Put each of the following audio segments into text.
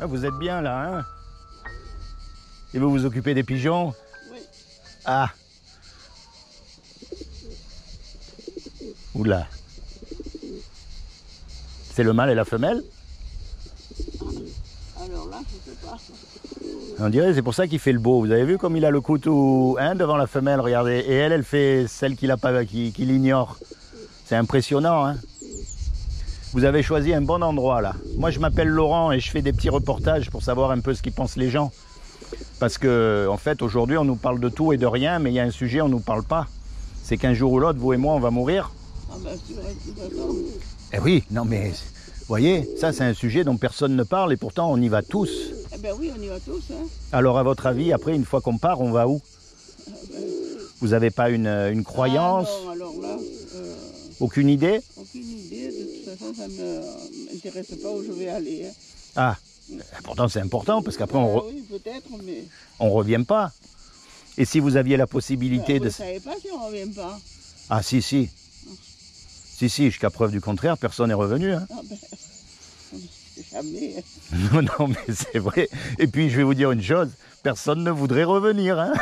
Ah, vous êtes bien là, hein? Et vous vous occupez des pigeons? Oui. Ah. Oula. C'est le mâle et la femelle? Alors là, je sais pas. On dirait, c'est pour ça qu'il fait le beau. Vous avez vu comme il a le cou tout devant la femelle, regardez. Et elle, elle fait celle qu'il a pas, qui l'ignore. C'est impressionnant, hein? Vous avez choisi un bon endroit là. Moi, je m'appelle Laurent et je fais des petits reportages pour savoir un peu ce qu'ils pensent les gens. Parce que, en fait, aujourd'hui, on nous parle de tout et de rien, mais il y a un sujet, on nous parle pas. C'est qu'un jour ou l'autre, vous et moi, on va mourir. Ah ben, c'est vrai, de toute façon. Eh oui, non mais, vous voyez, ça c'est un sujet dont personne ne parle et pourtant on y va tous. Eh ben oui, on y va tous, hein. Alors à votre avis, après, une fois qu'on part, on va où? Vous n'avez pas une croyance? Ah non, alors là, Aucune idée? aucune idée. De toute façon, ça ne m'intéresse pas où je vais aller. Hein. Ah, pourtant c'est important parce qu'après Oui, peut-être, mais... on revient pas. Et si vous aviez la possibilité Vous de... ne savez pas si on ne revient pas. Ah si, si. Si, si, jusqu'à preuve du contraire, personne n'est revenu. Hein. Ah ben, jamais. Hein. Non, non, mais c'est vrai. Et puis je vais vous dire une chose, personne ne voudrait revenir. Hein.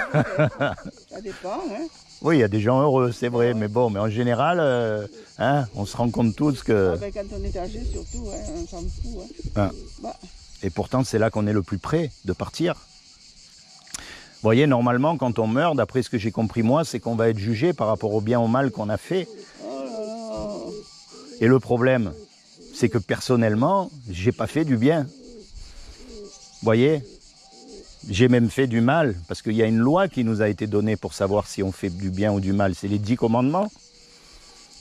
Ça dépend, hein. Oui, il y a des gens heureux, c'est vrai, mais bon, mais en général, hein, on se rend compte tous que... Ah ben, quand on est âgé, surtout, hein, on s'en fout. Hein. Hein. Bah. Et pourtant, c'est là qu'on est le plus près de partir. Vous voyez, normalement, quand on meurt, d'après ce que j'ai compris moi, c'est qu'on va être jugé par rapport au bien ou au mal qu'on a fait. Oh là là. Et le problème, c'est que personnellement, j'ai pas fait du bien. Vous voyez, j'ai même fait du mal, parce qu'il y a une loi qui nous a été donnée pour savoir si on fait du bien ou du mal. C'est les 10 commandements.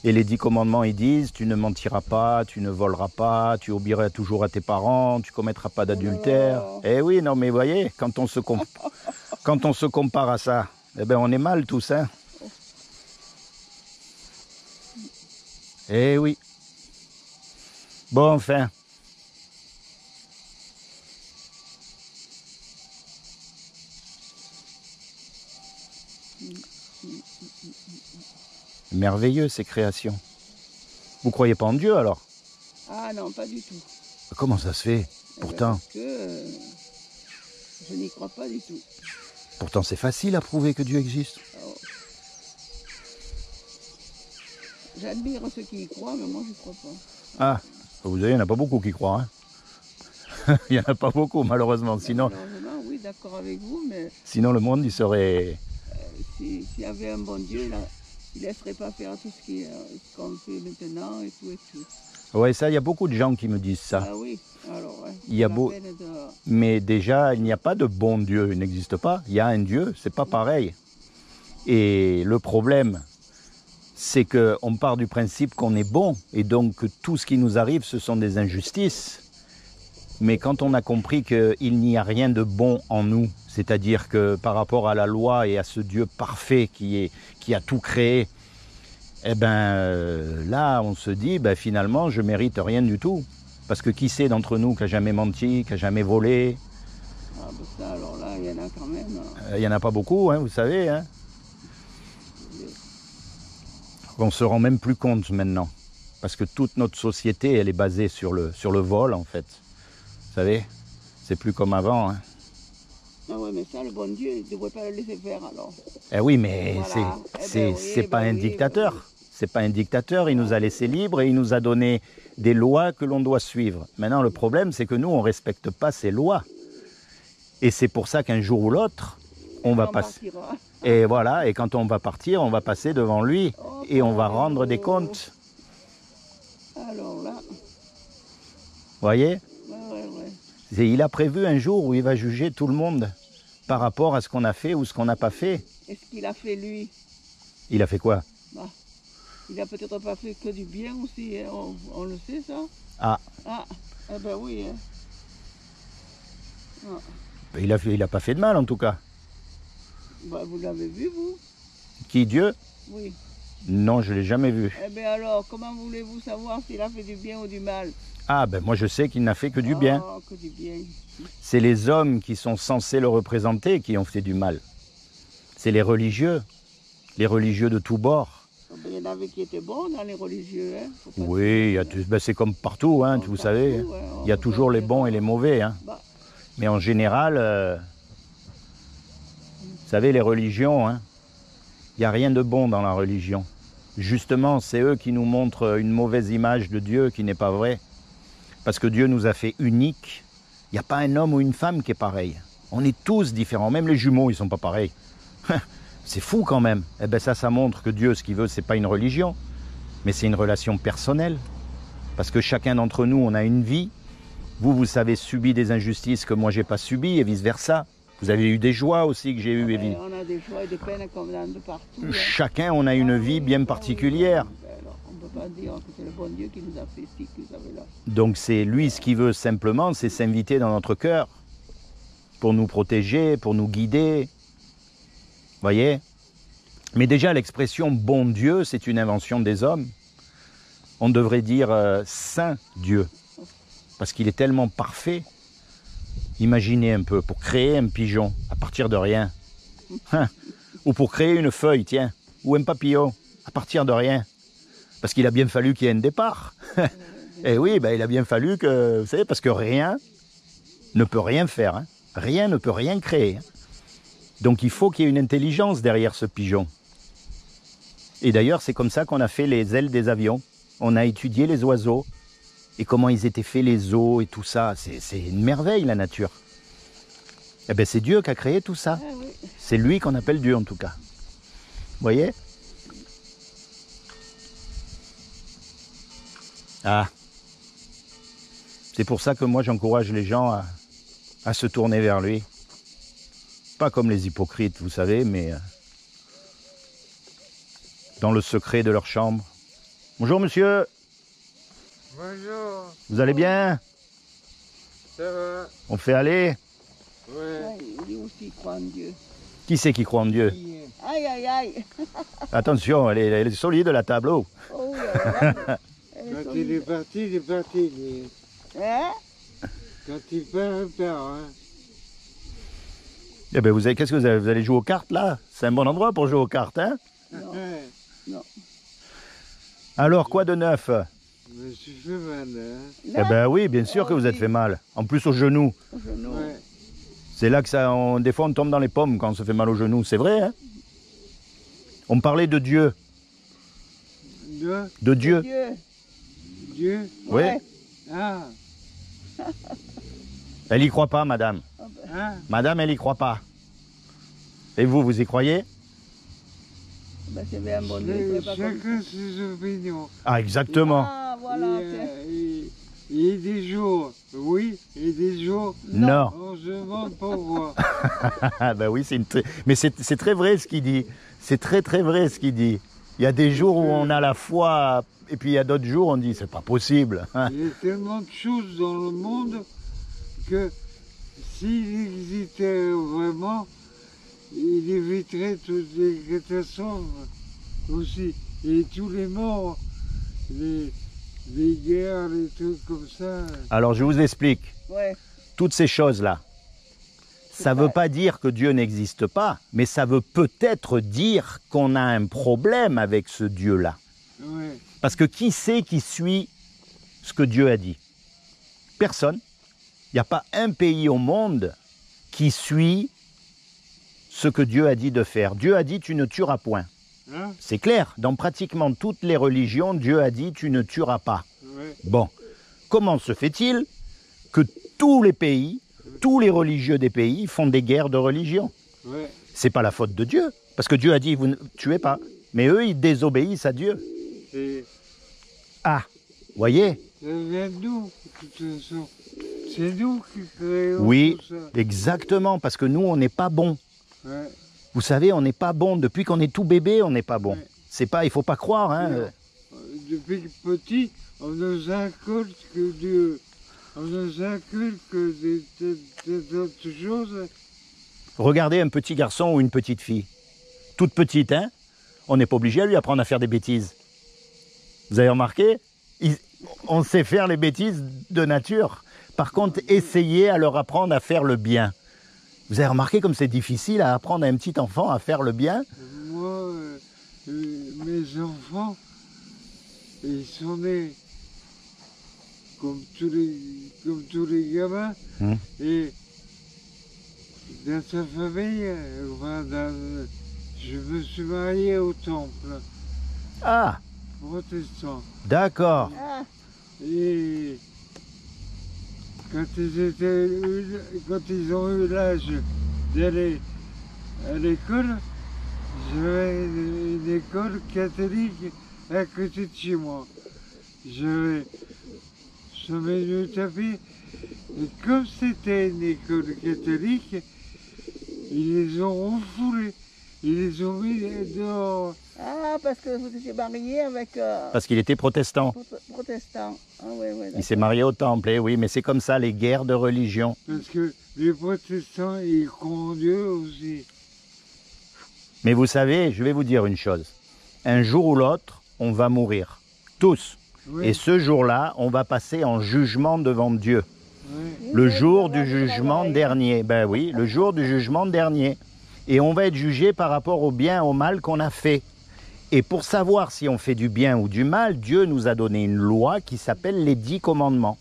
Et les 10 commandements, ils disent, tu ne mentiras pas, tu ne voleras pas, tu obéiras toujours à tes parents, tu commettras pas d'adultère. Eh oui, non mais vous voyez, quand on se compare à ça, eh ben on est mal tous, hein. Eh oui. Bon, enfin. Merveilleux ces créations. Vous croyez pas en Dieu alors? Ah non, pas du tout. Comment ça se fait? Pourtant, Parce que je n'y crois pas du tout. pourtant c'est facile à prouver que Dieu existe. Oh. J'admire ceux qui y croient, mais moi je n'y crois pas. Ah, vous savez, il n'y en a pas beaucoup qui croient. Hein. Il n'y en a pas beaucoup malheureusement. Sinon, Malheureusement, oui, d'accord avec vous, mais sinon le monde il serait... s'il y avait un bon Dieu, il ne laisserait pas faire tout ce qu'on fait maintenant et tout et tout. Ouais, ça, il y a beaucoup de gens qui me disent ça. Ah oui, alors, ouais, Il y a la beau... peine de... Mais déjà, il n'y a pas de bon Dieu, il n'existe pas. Il y a un Dieu, c'est pas pareil. Et le problème, c'est qu'on part du principe qu'on est bon, et donc que tout ce qui nous arrive, ce sont des injustices. Mais quand on a compris qu'il n'y a rien de bon en nous, c'est-à-dire que par rapport à la loi et à ce Dieu parfait qui a tout créé, eh ben là, on se dit, ben, finalement, je mérite rien du tout. Parce que qui c'est d'entre nous qui a jamais menti, qui a jamais volé? Ah ben ça, alors là, il y en a quand même. Il n'y en a pas beaucoup, hein, vous savez. Hein. On se rend même plus compte maintenant. Parce que toute notre société, elle est basée sur le vol, en fait. Vous savez, c'est plus comme avant. Hein. Ah ouais, mais ça, le bon Dieu, il ne devrait pas le laisser faire alors. Eh oui, mais Voilà. c'est pas un dictateur. C'est pas un dictateur, il nous a laissé libres et il nous a donné des lois que l'on doit suivre. Maintenant, le problème, c'est que nous, on ne respecte pas ces lois. Et c'est pour ça qu'un jour ou l'autre, on va passer. Et voilà, et quand on va partir, on va passer devant lui et on va rendre des comptes. Alors là. Vous voyez? Ouais. Il a prévu un jour où il va juger tout le monde par rapport à ce qu'on a fait ou ce qu'on n'a pas fait. Est-ce qu'il a fait lui? Il a fait quoi? Bah, il a peut-être pas fait que du bien aussi, hein, on le sait ça. Ah. Ah, eh ben oui. Hein. Ah. Il a pas fait de mal en tout cas. Bah, vous l'avez vu vous? Qui, Dieu? Oui. Non, je ne l'ai jamais vu. Eh bien alors, comment voulez-vous savoir s'il a fait du bien ou du mal? Ah ben moi je sais qu'il n'a fait que du bien. Oh, que du bien. C'est les hommes qui sont censés le représenter qui ont fait du mal. C'est les religieux de tous bords. Il y en avait qui étaient bons dans les religieux. Hein. Oui, c'est comme partout, hein, vous savez. Il y a toujours les bons et les mauvais. Hein. Bah, Mais en général, vous savez, les religions, hein, il n'y a rien de bon dans la religion. Justement, c'est eux qui nous montrent une mauvaise image de Dieu qui n'est pas vraie. Parce que Dieu nous a fait uniques. Il n'y a pas un homme ou une femme qui est pareil. On est tous différents. Même les jumeaux, ils ne sont pas pareils. C'est fou quand même. Eh bien ça montre que Dieu, ce qu'il veut, ce n'est pas une religion. Mais c'est une relation personnelle. Parce que chacun d'entre nous, on a une vie. Vous avez subi des injustices que moi, je n'ai pas subies et vice-versa. Vous avez eu des joies aussi que j'ai eues. On a des joies et des peines comme dans de partout. Hein. Chacun, on a une vie bien particulière. Alors, on ne peut pas dire que c'est le bon Dieu qui nous a fait ci, qui nous a fait là. Donc c'est lui, ce qu'il veut simplement, c'est s'inviter dans notre cœur pour nous protéger, pour nous guider. Voyez? Mais déjà, l'expression « bon Dieu », c'est une invention des hommes. On devrait dire « saint Dieu », parce qu'il est tellement parfait. Imaginez un peu, pour créer un pigeon à partir de rien, ou pour créer une feuille, tiens, ou un papillon à partir de rien, parce qu'il a bien fallu qu'il y ait un départ. Et oui, ben, il a bien fallu que, vous savez, parce que rien ne peut rien faire, hein. Rien ne peut rien créer. Donc il faut qu'il y ait une intelligence derrière ce pigeon. Et d'ailleurs, c'est comme ça qu'on a fait les ailes des avions. On a étudié les oiseaux et comment ils étaient faits, les os et tout ça. C'est une merveille, la nature. Eh bien, c'est Dieu qui a créé tout ça. Ah, oui. C'est lui qu'on appelle Dieu, en tout cas. Vous voyez? Ah. C'est pour ça que moi, j'encourage les gens à se tourner vers lui. Pas comme les hypocrites, vous savez, mais dans le secret de leur chambre. Bonjour, monsieur. Bonjour, Vous allez bien? ça va? On fait aller? Ouais. Ouais, lui aussi croit en Dieu. Qui c'est qui croit en Dieu? Aïe, aïe, aïe. Attention, elle est solide, la table. Oh. Oh, là, là. Elle est Quand il solide. est parti, il est parti. lui. Hein? Quand il part, il part. Hein. Eh ben, qu'est-ce que vous allez? Vous allez jouer aux cartes, là? C'est un bon endroit pour jouer aux cartes, hein? Non, Ouais. non. Alors, quoi de neuf? Je me suis fait mal. Hein. Eh ben oui, bien sûr que vous êtes fait mal. En plus, au genou. Au genou. Ouais. C'est là que des fois, on tombe dans les pommes quand on se fait mal au genou. C'est vrai, hein? On parlait de Dieu. Toi, De Dieu. Dieu. Dieu. Oui. Ouais. Ah. Elle y croit pas, madame. Hein. Madame, elle y croit pas. Et vous, vous y croyez? Ben, c'est bien un bon Dieu. il ferait pas comme Chacun ses opinions. Ah, exactement. Ah, voilà. tiens. Il y a des jours, oui, et des jours, Non. on se demande pourquoi. Ah, ben oui, mais c'est très vrai ce qu'il dit. C'est très, très vrai ce qu'il dit. Il y a des jours où on a la foi, et puis il y a d'autres jours où on dit, c'est pas possible. Hein. Il y a tellement de choses dans le monde que s'il existait vraiment, il éviterait toutes les catastrophes aussi. Et tous les morts, les guerres, les trucs comme ça. Alors, je vous explique. Ouais. Toutes ces choses-là, ça ne veut pas dire que Dieu n'existe pas, mais ça veut peut-être dire qu'on a un problème avec ce Dieu-là. Ouais. Parce que qui c'est qui suit ce que Dieu a dit? Personne. Il n'y a pas un pays au monde qui suit ce que Dieu a dit de faire. Dieu a dit tu ne tueras point. Hein? C'est clair, dans pratiquement toutes les religions, Dieu a dit tu ne tueras pas. Ouais. Bon, comment se fait-il que tous les pays, tous les religieux des pays font des guerres de religion? Ouais. C'est pas la faute de Dieu, parce que Dieu a dit vous ne tuez pas. Mais eux, ils désobéissent à Dieu. Et Ah, voyez? ça vient de nous, de toute façon. C'est nous qui créons Oui, tout ça. exactement, parce que nous, on n'est pas bons. Ouais. Vous savez, on n'est pas bon. Depuis qu'on est tout bébé, on n'est pas bon. Ouais. C'est pas, il faut pas croire. Hein. Depuis petit, on nous inculque que Dieu. On nous inculque d'autres choses. Regardez un petit garçon ou une petite fille, toute petite, hein. On n'est pas obligé à lui apprendre à faire des bêtises. Vous avez remarqué? On sait faire les bêtises de nature. Par contre, essayez à leur apprendre à faire le bien. Vous avez remarqué comme c'est difficile à apprendre à un petit enfant à faire le bien? Moi, mes enfants, ils sont nés comme tous les gamins. Hum. Et dans sa famille, je me suis marié au temple Ah, protestant. d'accord. Ah, Et quand ils ont eu l'âge d'aller à l'école, j'avais une école catholique à côté de chez moi. J'avais du tapis. Et comme c'était une école catholique, ils les ont refoulés. Ils les ont mis dehors. ah, parce que vous étiez marié avec Parce qu'il était protestant. protestant. Ah oui, oui. Il s'est marié au temple, eh oui, mais c'est comme ça, les guerres de religion. Parce que les protestants, ils croient en Dieu aussi. Mais vous savez, je vais vous dire une chose. Un jour ou l'autre, on va mourir. Tous. Oui, Et ce jour-là, on va passer en jugement devant Dieu. oui, Le jour du jugement dernier. Ben oui, le jour du jugement dernier. Et on va être jugé par rapport au bien, au mal qu'on a fait. Et pour savoir si on fait du bien ou du mal, Dieu nous a donné une loi qui s'appelle les 10 commandements.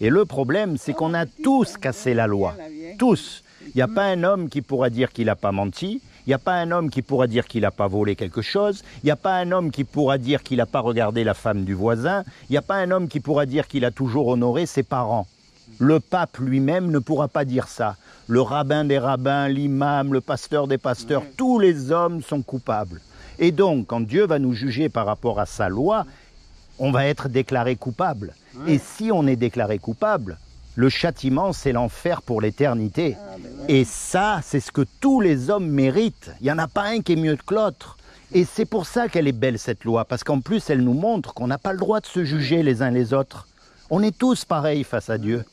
Et le problème, c'est qu'on a tous cassé la loi. Tous. Il n'y a pas un homme qui pourra dire qu'il n'a pas menti. Il n'y a pas un homme qui pourra dire qu'il n'a pas volé quelque chose. Il n'y a pas un homme qui pourra dire qu'il n'a pas regardé la femme du voisin. Il n'y a pas un homme qui pourra dire qu'il a toujours honoré ses parents. Le pape lui-même ne pourra pas dire ça. Le rabbin des rabbins, l'imam, le pasteur des pasteurs, tous les hommes sont coupables. Et donc, quand Dieu va nous juger par rapport à sa loi, on va être déclaré coupable. Et si on est déclaré coupable, le châtiment, c'est l'enfer pour l'éternité. Et ça, c'est ce que tous les hommes méritent. Il n'y en a pas un qui est mieux que l'autre. Et c'est pour ça qu'elle est belle, cette loi, parce qu'en plus, elle nous montre qu'on n'a pas le droit de se juger les uns les autres. On est tous pareils face à Dieu.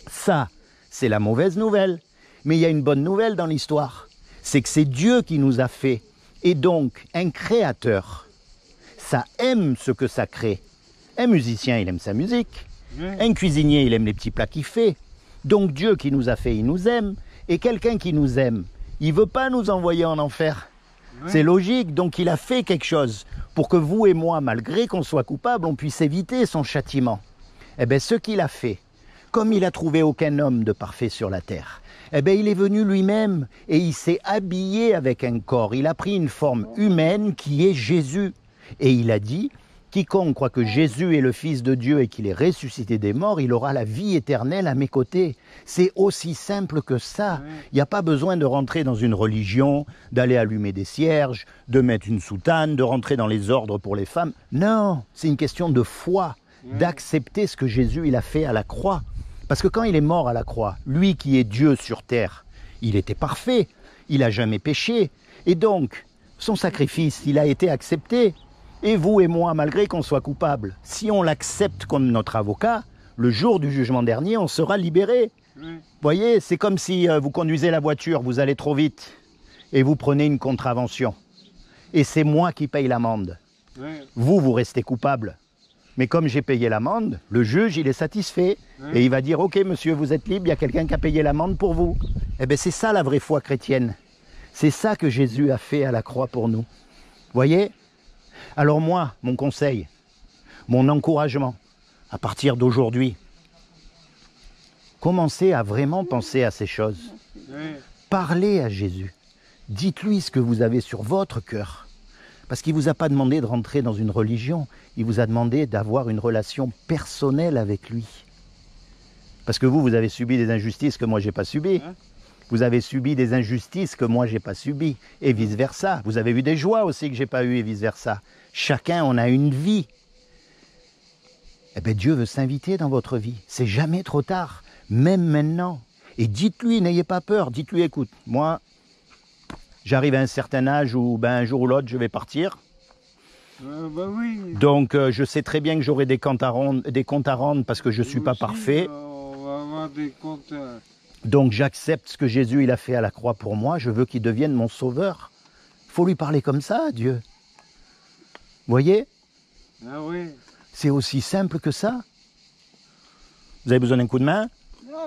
Ça, c'est la mauvaise nouvelle. Mais il y a une bonne nouvelle dans l'histoire. C'est que c'est Dieu qui nous a fait. Et donc, un créateur, ça aime ce que ça crée. Un musicien, il aime sa musique. Un cuisinier, il aime les petits plats qu'il fait. Donc Dieu qui nous a fait, il nous aime. Et quelqu'un qui nous aime, il ne veut pas nous envoyer en enfer. C'est logique, donc il a fait quelque chose pour que vous et moi, malgré qu'on soit coupable, on puisse éviter son châtiment. Eh bien, ce qu'il a fait, comme il a trouvé aucun homme de parfait sur la terre, eh bien, il est venu lui-même et il s'est habillé avec un corps. Il a pris une forme humaine qui est Jésus. Et il a dit, quiconque croit que Jésus est le Fils de Dieu et qu'il est ressuscité des morts, il aura la vie éternelle à mes côtés. C'est aussi simple que ça. Il n'y a pas besoin de rentrer dans une religion, d'aller allumer des cierges, de mettre une soutane, de rentrer dans les ordres pour les femmes. Non, c'est une question de foi, d'accepter ce que Jésus il a fait à la croix. Parce que quand il est mort à la croix, lui qui est Dieu sur terre, il était parfait, il n'a jamais péché. Et donc, son sacrifice, il a été accepté. Et vous et moi, malgré qu'on soit coupable, si on l'accepte comme notre avocat, le jour du jugement dernier, on sera libéré. Vous voyez, c'est comme si vous conduisez la voiture, vous allez trop vite, et vous prenez une contravention. Et c'est moi qui paye l'amende. Vous restez coupable. Mais comme j'ai payé l'amende, le juge, il est satisfait. Et il va dire, ok monsieur, vous êtes libre, il y a quelqu'un qui a payé l'amende pour vous. Eh bien c'est ça la vraie foi chrétienne. C'est ça que Jésus a fait à la croix pour nous. Voyez? Alors moi, mon conseil, mon encouragement, à partir d'aujourd'hui, commencez à vraiment penser à ces choses. Parlez à Jésus. Dites-lui ce que vous avez sur votre cœur. Parce qu'il ne vous a pas demandé de rentrer dans une religion. Il vous a demandé d'avoir une relation personnelle avec lui. Parce que vous avez subi des injustices que moi, je n'ai pas subies. Vous avez subi des injustices que moi, je n'ai pas subies. Et vice-versa. Vous avez eu des joies aussi que je n'ai pas eues et vice-versa. Chacun, on a une vie. Eh bien, Dieu veut s'inviter dans votre vie. C'est jamais trop tard. Même maintenant. Et dites-lui, n'ayez pas peur. Dites-lui, écoute, moi, j'arrive à un certain âge où un jour ou l'autre, je vais partir. Donc, je sais très bien que j'aurai des comptes à rendre parce que je ne suis pas parfait. On va avoir des comptes. Donc, j'accepte ce que Jésus il a fait à la croix pour moi. Je veux qu'il devienne mon sauveur. Il faut lui parler comme ça, Dieu. Vous voyez? Ah oui. C'est aussi simple que ça. Vous avez besoin d'un coup de main? Non.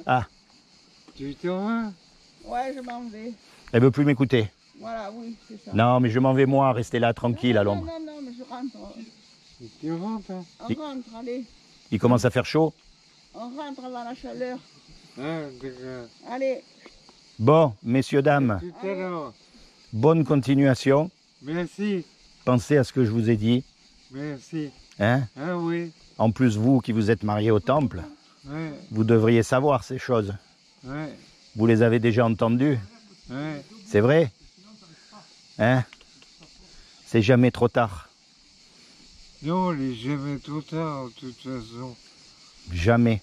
Ah, Tu t'en vas? Ouais, je m'en vais. elle ne veut plus m'écouter. Voilà, oui, c'est ça. Non, mais je m'en vais moi, rester là tranquille à l'ombre. Non, mais je rentre. Tu rentres, hein? On rentre, allez. Il commence à faire chaud. On rentre avant la chaleur. Ah, d'accord. Allez. Bon, messieurs, dames, Tout à l'heure. bonne continuation. Merci. Pensez à ce que je vous ai dit. Merci. Hein? Ah oui. En plus, vous qui vous êtes mariés au temple, Ouais. vous devriez savoir ces choses. Ouais. Vous les avez déjà entendues. Ouais. C'est vrai? Hein? C'est jamais trop tard. Non, il n'est jamais trop tard, de toute façon. Jamais.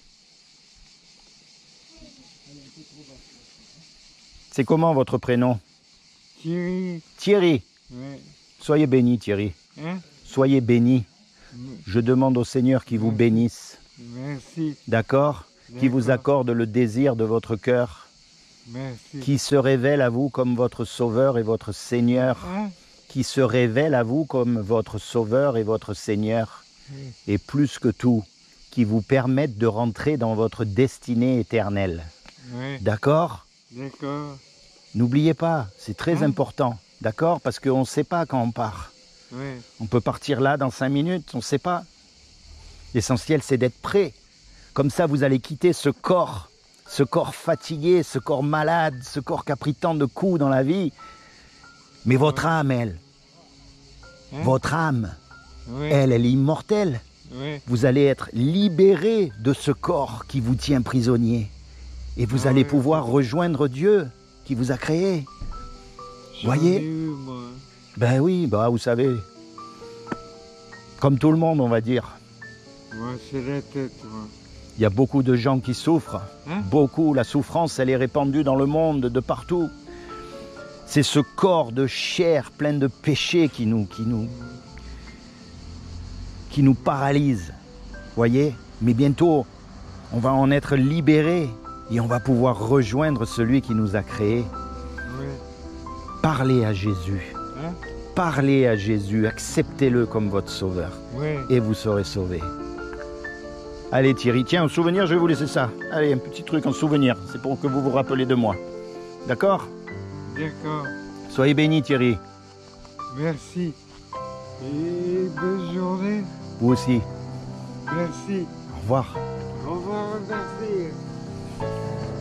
C'est comment votre prénom? Thierry. Thierry. Ouais. Soyez béni, Thierry. Hein? Soyez béni. Je demande au Seigneur qu'il vous bénisse. Merci. D'accord? Qui vous D'accord. accorde le désir de votre cœur. Merci. Qui se révèle à vous comme votre Sauveur et votre Seigneur. Hein? Qui se révèle à vous comme votre Sauveur et votre Seigneur. Et plus que tout, qui vous permette de rentrer dans votre destinée éternelle. Ouais. D'accord? D'accord. N'oubliez pas, c'est très Hein? important. D'accord? Parce qu'on ne sait pas quand on part. Ouais. On peut partir là dans 5 minutes, on ne sait pas. L'essentiel, c'est d'être prêt. Comme ça, vous allez quitter ce corps fatigué, ce corps malade, ce corps qui a pris tant de coups dans la vie. Mais votre âme, elle, Hein? votre âme, Ouais. elle est immortelle. Ouais. Vous allez être libéré de ce corps qui vous tient prisonnier. Et vous allez Ouais. pouvoir rejoindre Dieu qui vous a créé. J'en Voyez? ai eu, moi. Ben oui, bah vous savez, comme tout le monde, on va dire. Moi, c'est la tête, moi. Il y a beaucoup de gens qui souffrent. Hein? Beaucoup. La souffrance, elle est répandue dans le monde, de partout. C'est ce corps de chair plein de péchés qui nous paralyse. Voyez? Mais bientôt, on va en être libéré et on va pouvoir rejoindre celui qui nous a créés. Ouais. Parlez à Jésus. Hein? Parlez à Jésus. Acceptez-le comme votre sauveur. Ouais. Et vous serez sauvés. Allez Thierry, tiens, en souvenir, je vais vous laisser ça. Allez, un petit truc en souvenir. C'est pour que vous vous rappelez de moi. D'accord? D'accord. Soyez bénis Thierry. Merci. Et bonne journée. Vous aussi. Merci. Au revoir. Au revoir, merci.